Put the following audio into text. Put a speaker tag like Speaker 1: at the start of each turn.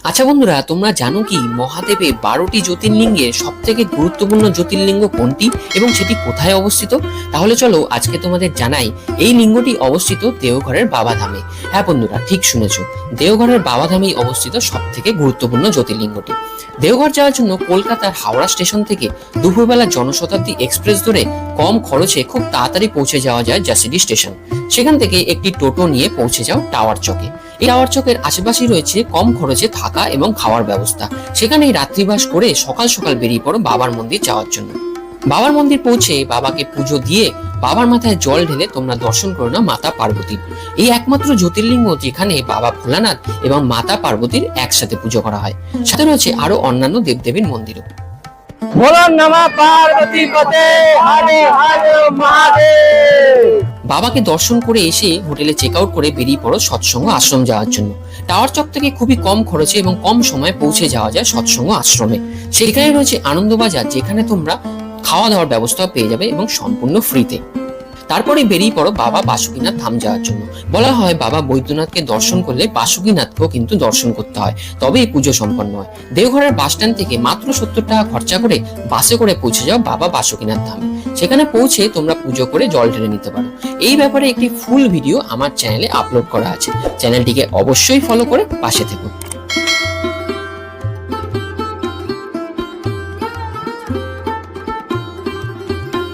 Speaker 1: আচ্ছা বন্ধুরা, তোমরা জানো কি মহাদেবে 12টি জ্যোতির্লিঙ্গের সব থেকে গুরুত্বপূর্ণ জ্যোতির্লিঙ্গ কোনটি এবং সেটি কোথায় অবস্থিত? তাহলে চলো আজকে তোমাদের জানাই। এই লিঙ্গটি অবস্থিত দেওঘরের বাবাধামে। হ্যাঁ বন্ধুরা, ঠিক শুনেছো, দেওঘরের বাবাধামেই অবস্থিত সব থেকে গুরুত্বপূর্ণ জ্যোতির্লিঙ্গটি। দেওঘর যাওয়ার জন্য কলকাতার হাওড়া স্টেশন থেকে দুপুরবেলা জনশতাব্দী এক্সপ্রেস ধরে কম খরচে খুব তাড়াতাড়ি পৌঁছে যাওয়া যায় জাসিডি স্টেশন। সেখান থেকে একটি টোটো নিয়ে পৌঁছে যাও টাওয়ার চকে। এই টাওয়ার চকের আশেপাশেই রয়েছে কম খরচে থাকা এবং খাওয়ার ব্যবস্থা। সেখানেই রাত্রিবাস করে সকাল সকাল বেরিয়ে পড়ো বাবার মন্দির যাওয়ার জন্য। বাবার মন্দির পৌঁছে বাবাকে পুজো দিয়ে বাবার মাথায় জল ঢেলে তোমরা দর্শন করো না মাতা পার্বতীর। এই একমাত্র জ্যোতির্লিঙ্গ যেখানে বাবা ভোলানাথ এবং মাতা পার্বতীর একসাথে পুজো করা হয়। সাথে রয়েছে আরো অন্যান্য দেবদেবীর মন্দিরও। বাবাকে দর্শন করে এসে হোটেলে চেক আউট করে বেরিয়ে পড়ো সৎসঙ্গ আশ্রম যাওয়ার জন্য। টাওয়ার চক থেকে খুবই কম খরচে এবং কম সময়ে পৌঁছে যাওয়া যায় সৎসঙ্গ আশ্রমে। সেখানে রয়েছে আনন্দবাজার, যেখানে তোমরা খাওয়া দাওয়ার ব্যবস্থা পেয়ে যাবে এবং সম্পূর্ণ ফ্রিতে। তারপরে বেরিয়ে পড়ো বাবা বাসুকীনাথ ধাম যাওয়ার জন্য। বলা হয় বাবা বৈদ্যনাথকে দর্শন করলে বাসুকীনাথকেও কিন্তু দর্শন করতে হয়, তবে এই পুজো সম্পন্ন হয়। দেওঘরের বাস স্ট্যান্ড থেকে মাত্র 70 টাকা খরচা করে বাসে করে পৌঁছে যাও বাবা বাসুকীনাথ ধামে। সেখানে পৌঁছে তোমরা পুজো করে জল ঢেলে নিতে পারো। এই ব্যাপারে একটি ফুল ভিডিও আমার চ্যানেলে আপলোড করা আছে, চ্যানেলটিকে অবশ্যই ফলো করে পাশে থেকো।